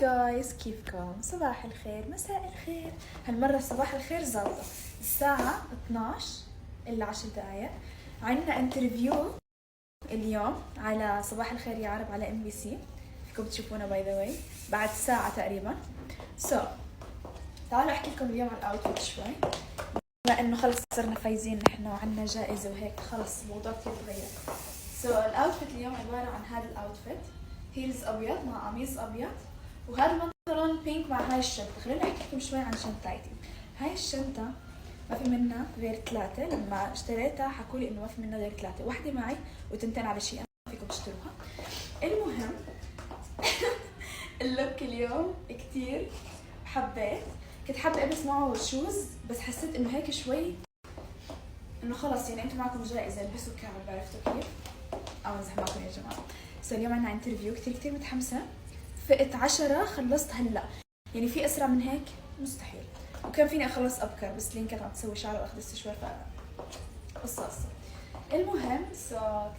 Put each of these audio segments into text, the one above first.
جايز، كيفكم؟ صباح الخير، مساء الخير. هالمرة صباح الخير زابطة. الساعة 12 إلا 10 دقايق. عندنا انترفيو اليوم على صباح الخير يا عرب على MBC. فيكم تشوفونا باي ذا واي بعد ساعة تقريبا. تعالوا احكي لكم اليوم عن الاوتفيت شوي، بما انه خلص صرنا فايزين نحن وعندنا جائزة وهيك، خلص الموضوع كثير تغير. الاوتفيت اليوم عبارة عن هذا الاوتفيت، هيلز ابيض مع قميص ابيض، وهذا البنطلون بينك مع هاي الشنطة. خليني احكي لكم شوي عن شنطتي. هاي الشنطة ما في منها غير 3. لما اشتريتها حكوا لي انه ما في منها غير 3، واحدة معي وتنتين على شيء فيكم تشتروها. المهم اللوك اليوم كتير حبيت. كنت حابة البس معه شوز، بس حسيت انه هيك شوي انه خلص يعني انتم معكم جائزة البسوا كعب، عرفتوا كيف؟ امزح معكم يا جماعة. اليوم عندنا انترفيو، كتير متحمسة. فقت 10 خلصت هلا، يعني في اسرع من هيك مستحيل. وكان فيني اخلص ابكر بس لين كانت عم تسوي شعر واخذ استشوار قصة. المهم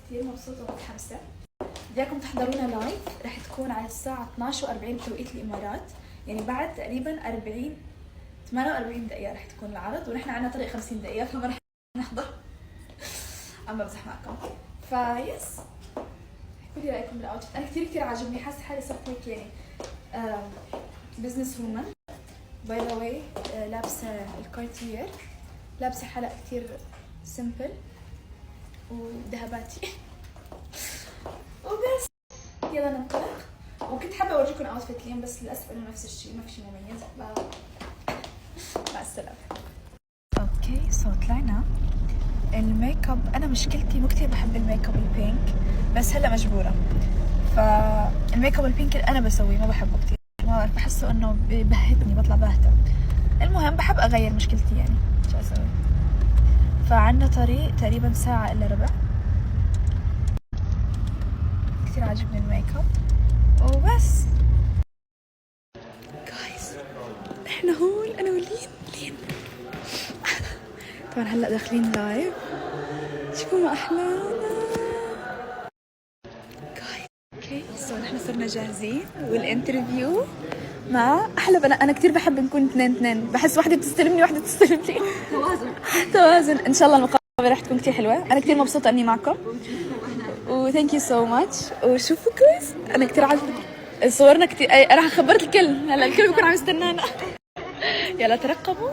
كتير مبسوطة ومتحمسة. بديكم تحضرونا لايف، رح تكون على الساعة 12:40 بتوقيت الامارات، يعني بعد تقريبا 48 دقيقة رح تكون العرض، ونحن عنا طريق 50 دقيقة فما رح نحضر. عم بمزح معكم. فيس، احكوا لي رايكم بالاوتفيت. انا كثير عاجبني، حاسه حالي صرت هيك يعني بزنس وومن. باي ذا واي لابسه الكارتير، لابسه حلق كثير سمبل وذهباتي وبس. يلا ننطلق. وكنت حابه اورجيكم اوتفيت اليوم بس للاسف انه نفس الشيء، ما في شيء مميز. مع السلامه. اوكي طلعنا. الميك اب، انا مشكلتي مو كثير بحب الميك اب البينك، بس هلا مجبوره. فالميك اب البينك اللي انا بسويه ما بحبه كثير، ما بعرف، بحسه انه ببهتني، بطلع باهته. المهم بحب اغير مشكلتي، يعني شو اسوي. فعنا طريق تقريبا ساعه الا ربع. كثير عاجبني الميك اب وبس. جايز احنا هون انا ولين طبعا هلا داخلين لايف. شوفوا ما احلانا. اوكي نحن صرنا جاهزين والانترفيو مع احلى بنات. انا كثير بحب نكون اثنين، بحس وحده بتستلمني وحده بتستلم لي. توازن. ان شاء الله المقابله رح تكون كثير حلوه. انا كثير مبسوطه اني معكم وثانك يو سو ماتش. وشوفوا كويس انا كثير عاجبني صورنا كثير. راح اخبرت الكل، هلا الكل بيكون عم يستنانا. يلا ترقبوا.